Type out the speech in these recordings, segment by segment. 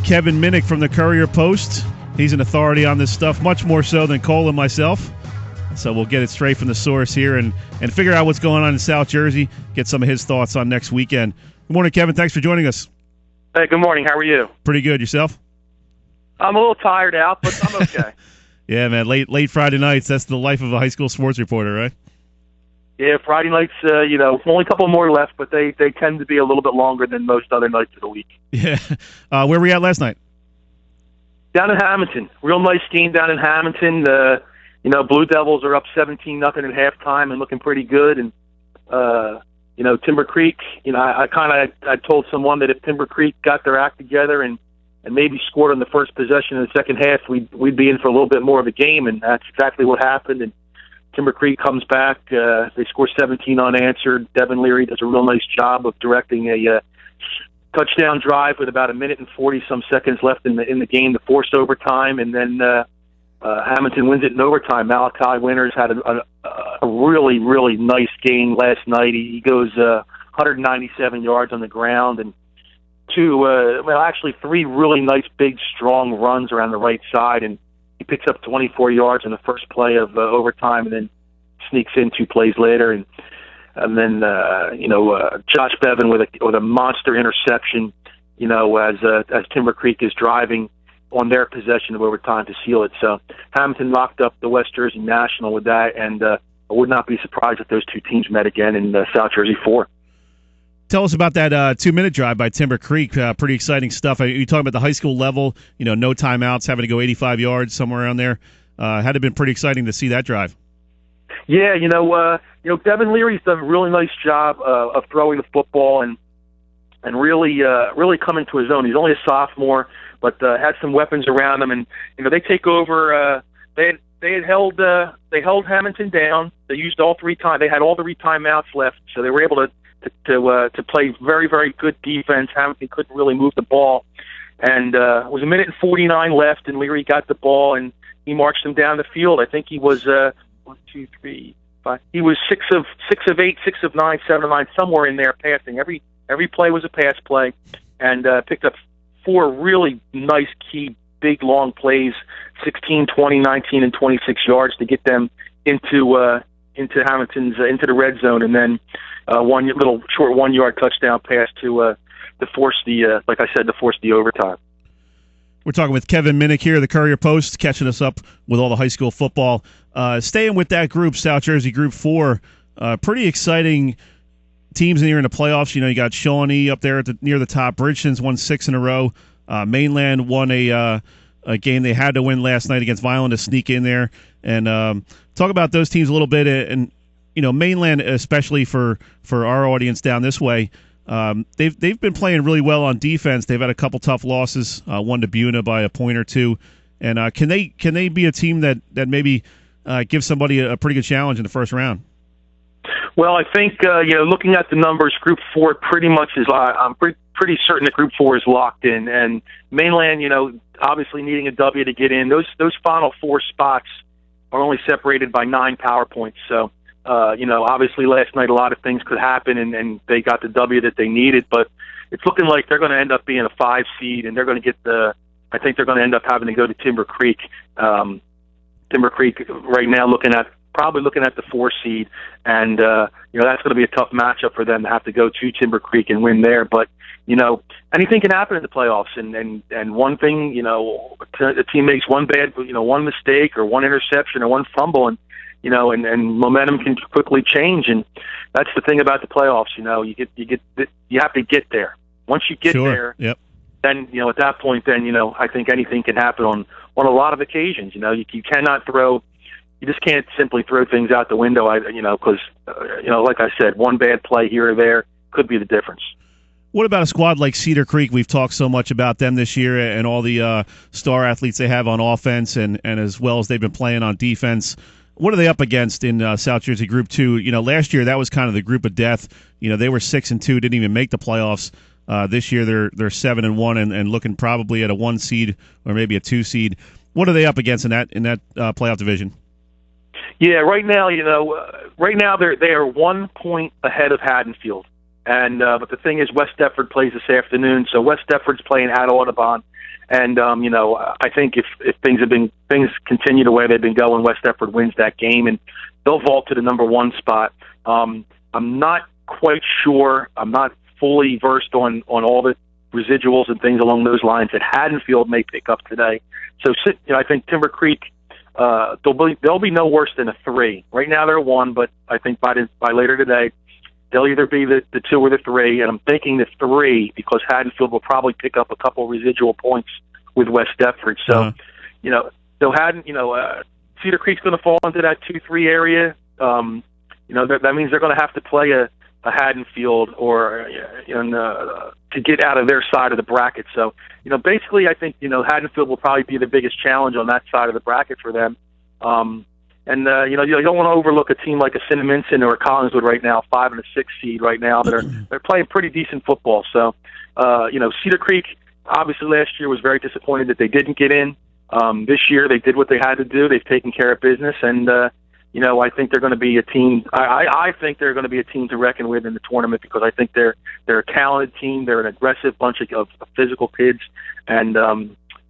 Kevin Minnick from the Courier Post. He's an authority on this stuff, much more so than Cole and myself. So we'll get it straight from the source here and figure out what's going on in South Jersey, get some of his thoughts on next weekend. Good morning, Kevin. Thanks for joining us. Hey, good morning. How are you? Pretty good. Yourself? I'm a little tired out, but I'm okay. Yeah, man. Late Friday nights, that's the life of a high school sports reporter, right? Yeah, Friday nights, only a couple more left, but they tend to be a little bit longer than most other nights of the week. Yeah. Where were we at last night? Down in Hamilton. Real nice game down in Hamilton. Blue Devils are up 17-0 at halftime and looking pretty good. And, Timber Creek, I told someone that if Timber Creek got their act together and maybe scored on the first possession in the second half, we'd be in for a little bit more of a game, and that's exactly what happened. And Timber Creek comes back. They score 17 unanswered. Devin Leary does a real nice job of directing a touchdown drive with about 1 minute and 40-some seconds left in the game to force overtime, and then Hamilton wins it in overtime. Malachi Winters had a really, really nice game last night. He goes 197 yards on the ground and three really nice, big, strong runs around the right side, and he picks up 24 yards in the first play of overtime, and then sneaks in 2 plays later, and then Josh Bevan with a monster interception, as Timber Creek is driving on their possession of overtime to seal it. So Hamilton locked up the West Jersey National with that, and I would not be surprised if those two teams met again in South Jersey 4. Tell us about that 2-minute drive by Timber Creek. Pretty exciting stuff. You talking about the high school level, no timeouts, having to go 85 yards, somewhere around there. Had to have been pretty exciting to see that drive. Yeah, Devin Leary's done a really nice job of throwing the football and really coming to his own. He's only a sophomore, but had some weapons around him, and they take over. They held Hamilton down. They used all 3 times. They had all the timeouts left, so they were able to play very, very good defense. Hamilton couldn't really move the ball, and it was 1 minute and 49 left, and Leary got the ball and he marched them down the field. I think he was 1, 2, 3, 5. He was 6 of 8, 6 of 9, 7 of 9, somewhere in there passing. Every play was a pass play, and picked up 4 really nice, key, big, long plays, 16, 20, 19, and 26 yards to get them into Hamilton's into the red zone, and then one little short 1-yard touchdown pass to force the overtime. We're talking with Kevin Minnick here, the Courier Post, catching us up with all the high school football. Staying with that group, South Jersey Group 4, pretty exciting teams in here in the playoffs. You got Shawnee up there near the top. Bridgeton's won 6 in a row. Mainland won a game they had to win last night against Violent to sneak in there. And talk about those teams a little bit. And Mainland, especially for our audience down this way, they've been playing really well on defense. They've had a couple tough losses, one to Buna by a point or 2. And can they be a team that maybe gives somebody a pretty good challenge in the first round? Well, I think looking at the numbers, Group 4 pretty much is. I'm pretty certain that Group 4 is locked in, and Mainland, obviously needing a W to get in. Those final 4 spots are only separated by 9 power points. So, obviously last night a lot of things could happen, and they got the W that they needed. But it's looking like they're going to end up being a 5 seed, and they're going to get I think they're going to end up having to go to Timber Creek. Timber Creek right now probably looking at the 4 seed, and that's going to be a tough matchup for them to have to go to Timber Creek and win there. But anything can happen in the playoffs, and one thing, a team makes one one mistake or one interception or one fumble, and momentum can quickly change, and that's the thing about the playoffs. You have to get there. Once you get there, yep. Then at that point, I think anything can happen on a lot of occasions. You cannot throw. You just can't simply throw things out the window, because, like I said, one bad play here or there could be the difference. What about a squad like Cedar Creek? We've talked so much about them this year and all the star athletes they have on offense and as well as they've been playing on defense. What are they up against in South Jersey Group 2? Last year that was kind of the group of death. They were 6-2, didn't even make the playoffs. This year they're 7-1 and looking probably at a 1 seed or maybe a 2 seed. What are they up against in that playoff division? Yeah, right now, they are 1 point ahead of Haddonfield, and but the thing is, West Deptford plays this afternoon, so West Deptford's playing at Audubon, And I think if things continue the way they've been going, West Deptford wins that game, and they'll vault to the number 1 spot. I'm not quite sure. I'm not fully versed on all the residuals and things along those lines that Haddonfield may pick up today. So I think Timber Creek, they'll be no worse than a 3. Right now they're 1, but I think by later today they'll either be the 2 or the 3, and I'm thinking the 3 because Haddonfield will probably pick up a couple residual points with West Deptford. So, Cedar Creek's going to fall into that 2-3 area. That means they're going to have to play a Haddonfield to get out of their side of the bracket. So, basically, I think Haddonfield will probably be the biggest challenge on that side of the bracket for them. You don't want to overlook a team like a Cinnaminson or a Collingswood right now, 5 and a 6 seed right now. They're playing pretty decent football. So, Cedar Creek obviously last year was very disappointed that they didn't get in. This year they did what they had to do. They've taken care of business, and I think they're going to be a team. I think they're going to be a team to reckon with in the tournament because I think they're a talented team. They're an aggressive bunch of physical kids, and they're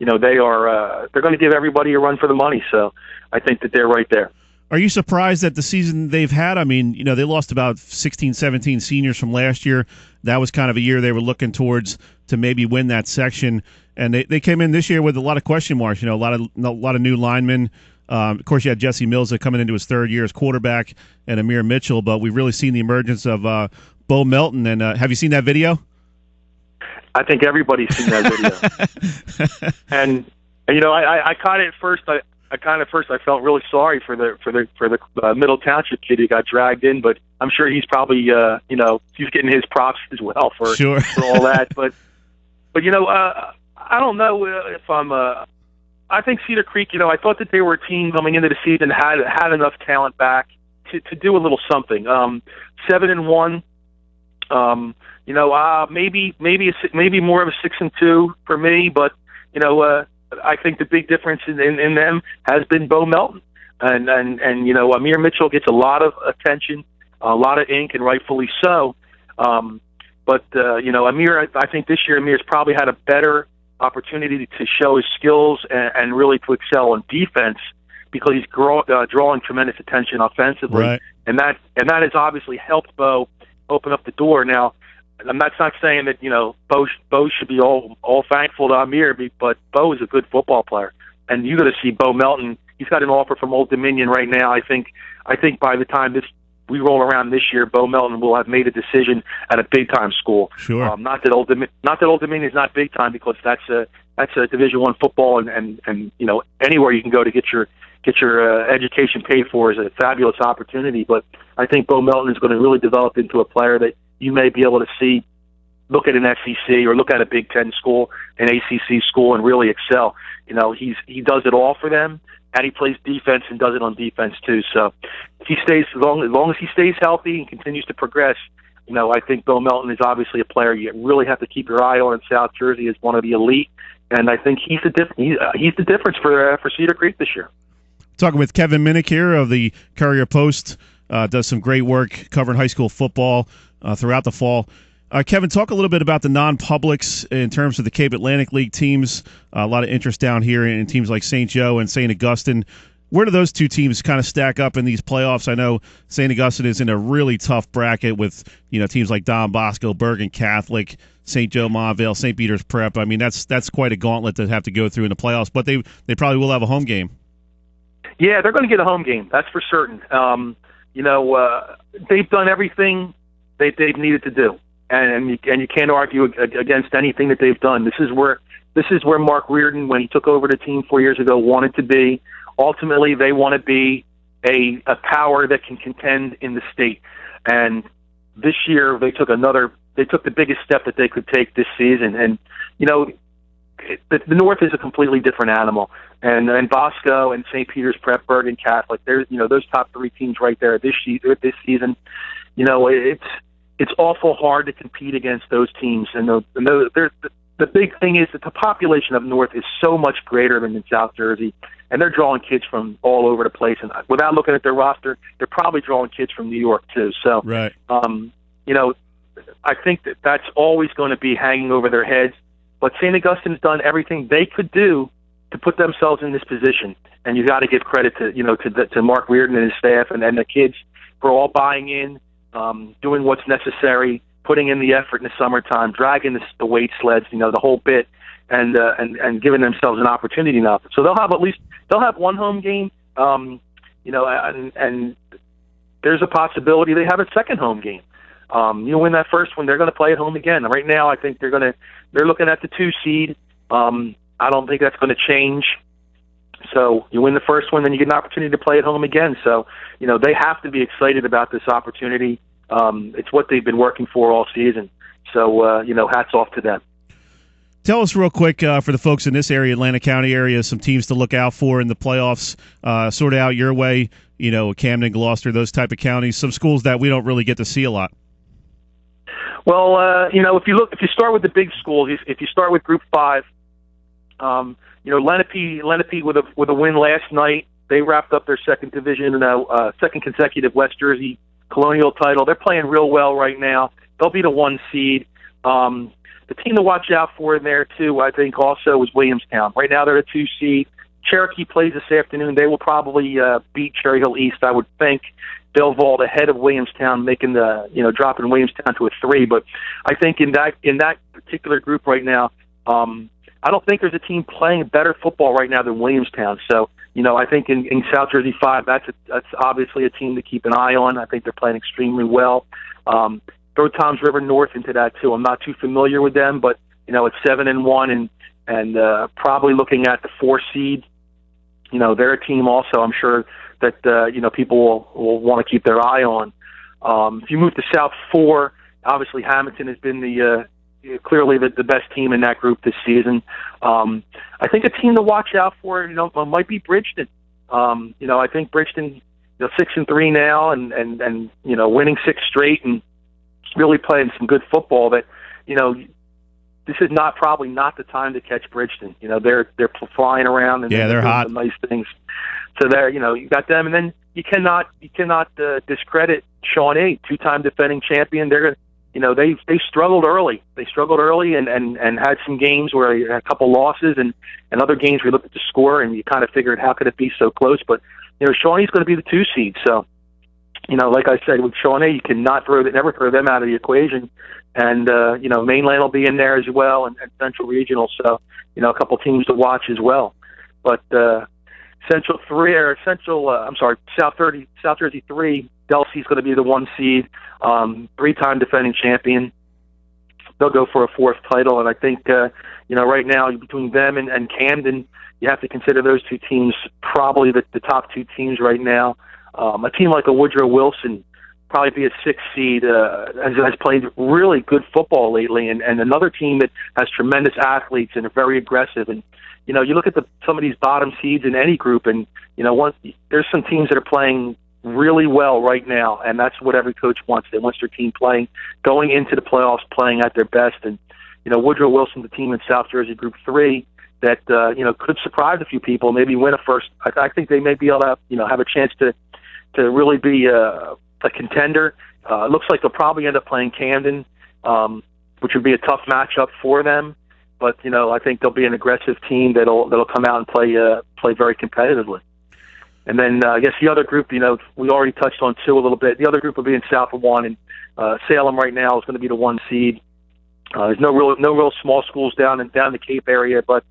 going to give everybody a run for the money. So I think that they're right there. Are you surprised at the season they've had? I mean, they lost about 16, 17 seniors from last year. That was kind of a year they were looking towards to maybe win that section. And they came in this year with a lot of question marks, a lot of new linemen. Of course, you had Jesse Mills coming into his 3rd year as quarterback and Amir Mitchell, but we've really seen the emergence of Bo Melton. And have you seen that video? I think everybody's seen that video. and I caught it at first. I felt really sorry for the Middle Township kid who got dragged in, but I'm sure he's probably he's getting his props as well for all that. But I don't know if I'm. I think Cedar Creek. I thought that they were a team coming into the season had enough talent back to do a little something. 7-1. Maybe more of a 6-2 for me, but I think the big difference in them has been Bo Melton, and Amir Mitchell gets a lot of attention, a lot of ink, and rightfully so. But Amir, I think this year Amir's probably had a better opportunity to show his skills and really to excel on defense because he's drawing tremendous attention offensively, right. and that has obviously helped Bo open up the door. Now, that's not saying that Bo should be all thankful to Amir, but Bo is a good football player, and you got to see Bo Melton. He's got an offer from Old Dominion right now. I think by the time we roll around this year, Bo Melton will have made a decision at a big time school. Sure. Not that Old Dominion is not big time because that's a Division I football, and anywhere you can go to get your education paid for is a fabulous opportunity. But I think Bo Melton is going to really develop into a player that you may be able to see, look at an SEC or look at a Big Ten school, an ACC school, and really excel. He does it all for them, and he plays defense and does it on defense too. So if he stays, as long as he stays healthy and continues to progress, I think Bo Melton is obviously a player you really have to keep your eye on in South Jersey as one of the elite, and I think he's the difference for Cedar Creek this year. Talking with Kevin Minnick here of the Courier Post, does some great work covering high school football throughout the fall. Kevin, talk a little bit about the non-publics in terms of the Cape Atlantic League teams. A lot of interest down here in teams like St. Joe and St. Augustine. Where do those two teams kind of stack up in these playoffs? I know St. Augustine is in a really tough bracket with teams like Don Bosco, Bergen Catholic, St. Joe Montvale, St. Peter's Prep. I mean, that's quite a gauntlet to have to go through in the playoffs, but they probably will have a home game. Yeah, they're going to get a home game. That's for certain. They've done everything they've needed to do, and you can't argue against anything that they've done. This is where Mark Reardon, when he took over the team 4 years ago, wanted to be. Ultimately, they want to be a power that can contend in the state. And this year, they took the biggest step that they could take this season. And the North is a completely different animal. And Bosco and St. Peter's Prep, Bergen Catholic, there's those top 3 teams right there this season. It's awful hard to compete against those teams. And the big thing is that the population of North is so much greater than in South Jersey, and they're drawing kids from all over the place. And without looking at their roster, they're probably drawing kids from New York too. So, right. I think that's always going to be hanging over their heads. But St. Augustine's done everything they could do to put themselves in this position, and you got to give credit to Mark Reardon and his staff and the kids for all buying in, doing what's necessary, putting in the effort in the summertime, dragging the weight sleds, the whole bit, and giving themselves an opportunity now. So they'll have one home game, and there's a possibility they have a second home game. You win that first one, they're going to play at home again. Right now, I think they're looking at the 2 seed. I don't think that's going to change. So you win the first one, then you get an opportunity to play at home again. So, they have to be excited about this opportunity. It's what they've been working for all season. So, hats off to them. Tell us real quick for the folks in this area, Atlanta County area, some teams to look out for in the playoffs, sort of out your way, Camden, Gloucester, those type of counties, some schools that we don't really get to see a lot. Well, if you start with the big schools, if you start with Group 5, Lenape with a win last night, they wrapped up their second consecutive West Jersey Colonial title. They're playing real well right now. They'll be the 1 seed. The team to watch out for in there too, I think, also is Williamstown. Right now they're the 2 seed. Cherokee plays this afternoon. They will probably beat Cherry Hill East, I would think. They'll vault ahead of Williamstown, dropping Williamstown to a 3. But I think in that particular group right now, I don't think there's a team playing better football right now than Williamstown. So, I think in South Jersey 5, that's obviously a team to keep an eye on. I think they're playing extremely well. Throw Toms River North into that too. I'm not too familiar with them, but it's 7-1 and probably looking at the 4 seed. They're a team also. I'm sure that people will want to keep their eye on. If you move to South 4, obviously Hamilton has been clearly the best team in that group this season. I think a team to watch out for, might be Bridgeton. I think Bridgeton, 6-3 now, and winning 6 straight and really playing some good football. That this is probably not the time to catch Bridgeton. They're flying around and they're hot. Some nice things. So there, you got them, and then you cannot discredit Shawnee, 2-time defending champion. They're they struggled early. They struggled early and had some games where they had a couple losses and other games where you looked at the score and you kind of figured how could it be so close. But Shawnee's going to be the 2 seed. So like I said, with Shawnee, you cannot never throw them out of the equation. And Mainland will be in there as well, and Central Regional. So a couple teams to watch as well. But South Jersey 3. Delsey's going to be the 1 seed, 3-time defending champion. They'll go for a 4th title, and I think right now between them and Camden, you have to consider those 2 teams probably the top 2 teams right now. A team like a Woodrow Wilson probably be a 6th seed, has played really good football lately, and another team that has tremendous athletes and are very aggressive. And you look at some of these bottom seeds in any group, and there's some teams that are playing really well right now, and that's what every coach wants. They want their team going into the playoffs, playing at their best. And Woodrow Wilson's a team in South Jersey Group 3 that could surprise a few people, maybe win a first. I think they may be able to have a chance to really be a contender. It looks like they'll probably end up playing Camden, which would be a tough matchup for them. But I think they'll be an aggressive team that'll come out and play very competitively. And then I guess the other group, we already touched on 2 a little bit. The other group will be in South of 1, and Salem right now is going to be the 1 seed. There's no real small schools down the Cape area, but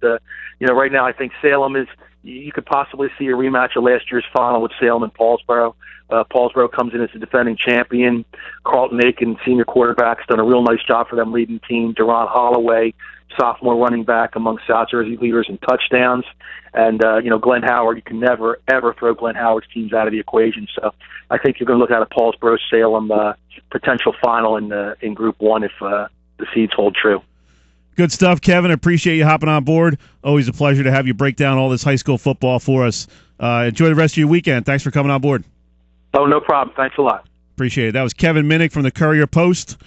right now I think Salem is. You could possibly see a rematch of last year's final with Salem and Paulsboro. Paulsboro comes in as the defending champion. Carlton Aiken, senior quarterback, has done a real nice job for them leading the team. Deron Holloway, sophomore running back, among South Jersey leaders in touchdowns. And, Glenn Howard, you can never, ever throw Glenn Howard's teams out of the equation. So I think you're going to look at a Paulsboro-Salem potential final in Group 1 if the seeds hold true. Good stuff, Kevin. Appreciate you hopping on board. Always a pleasure to have you break down all this high school football for us. Enjoy the rest of your weekend. Thanks for coming on board. Oh, no problem. Thanks a lot. Appreciate it. That was Kevin Minnick from the Courier Post.